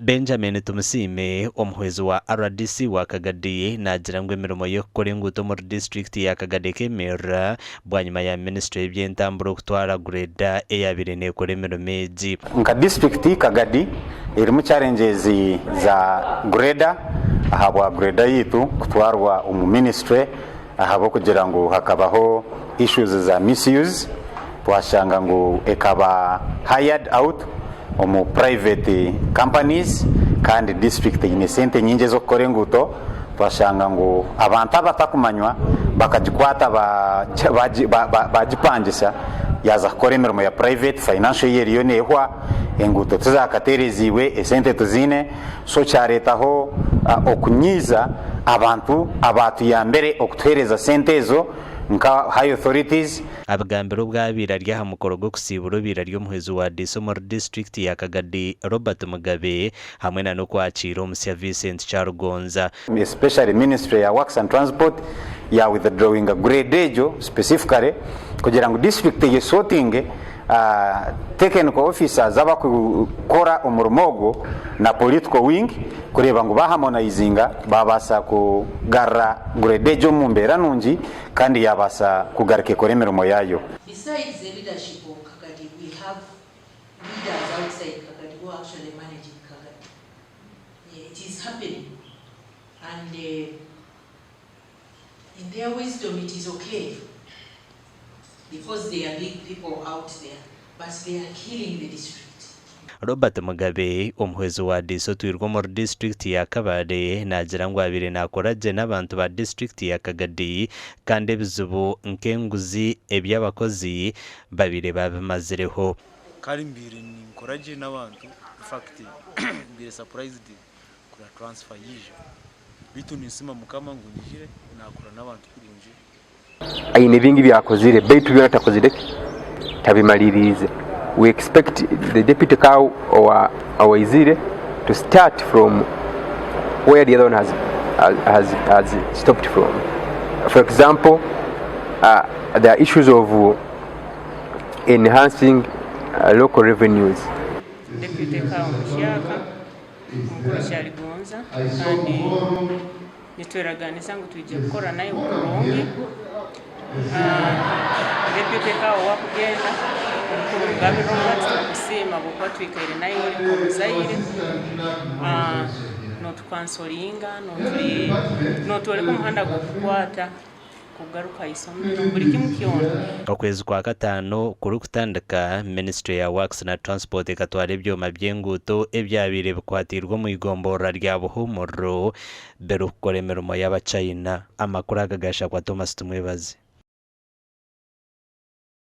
Benjamin Tumusime omuhwezi wa RDC wa Kagadi nagira ngo emirimo yo gukora enguuto muri district ya Kagadi kemera bwanyuma ya ministry y'ebyentambura okutwara greda eyabire nekora emirimo egi. Nka district Kagadi erimu challenges za greda ahabwa greda yitu kutwarwa omu ministry ahabo kugira ngo hakabaho issues za misuse twashanga ngo ekaba hired out omu private companies kandi district ine sente nyingi zo gukora enguuto twashanga ngo abantu abatakumanywa bakagikwata bagipangisa yaza kukora emirimo ya private financial year yo nehwa enguuto tuzakatereziibwe esente tuzine so kyaretaho okunyiza abantu abatuyambere okutuhereza sente ezo nka high authorities. Abagambiro bwabira rya mukoro go kusibura bira ryo muhezi wa Disomor district ya Kagadi Robert Mugabe hamwe na no kwakira omusya Vincent Charugonza, especially ministry ya works and transport ya withdrawing a grade ejo specifically kugira ngo district ye sorting technical officers abakukora umurumogo na political wing kureba ngo baharmonizinga babasa kugarra grade ejo mu mbera nungi kandi yabasa kugarike kore emirimo yayo. Besides the leadership of Kagadi, we have leaders outside Kagadi who are actually managing Kagadi. Yeah, it is happening, and in their wisdom it is okay because they are big people out there, but they are killing the district. Robert Mugabe omuhwezi wa Diso twirwa muri district ya Kabale nagira ngo abire nakoraje n'abantu ba district ya Kagadi kandi bizubu nkenguzi ebyabakozi babire babimazireho kari mbire ni nkoraje n'abantu in fact mbire surprised kura transfer yije bitu nisima mukama ngo njire nakora n'abantu kurinje aine bingi byakozire betu byatakozire tabimalirize. We expect the deputy cow or our Izire to start from where the other one has stopped from. For example, there are issues of enhancing local revenues. Deputy cow Mushyaka Mukuru Charugonza kandi nitweraganiza ngo tujye gukora nayo kurongi deputy cow wakugenda Mugabe Robert kusema bukwa twikaire nayo uri Muzaire not cancelinga not uri ku muhanda gukwata kugaruka isomero buri kimwe kiona. Okwezi kwa gatano kuri kutandika ministry ya works na transport ekatwara ebyoma by'enguuto ebyabire bikwatirwa mu igombora rya Buhumuro beru kukora emirimo y'Abachina. Amakuru agagasha kwa Thomas Tumwebaze.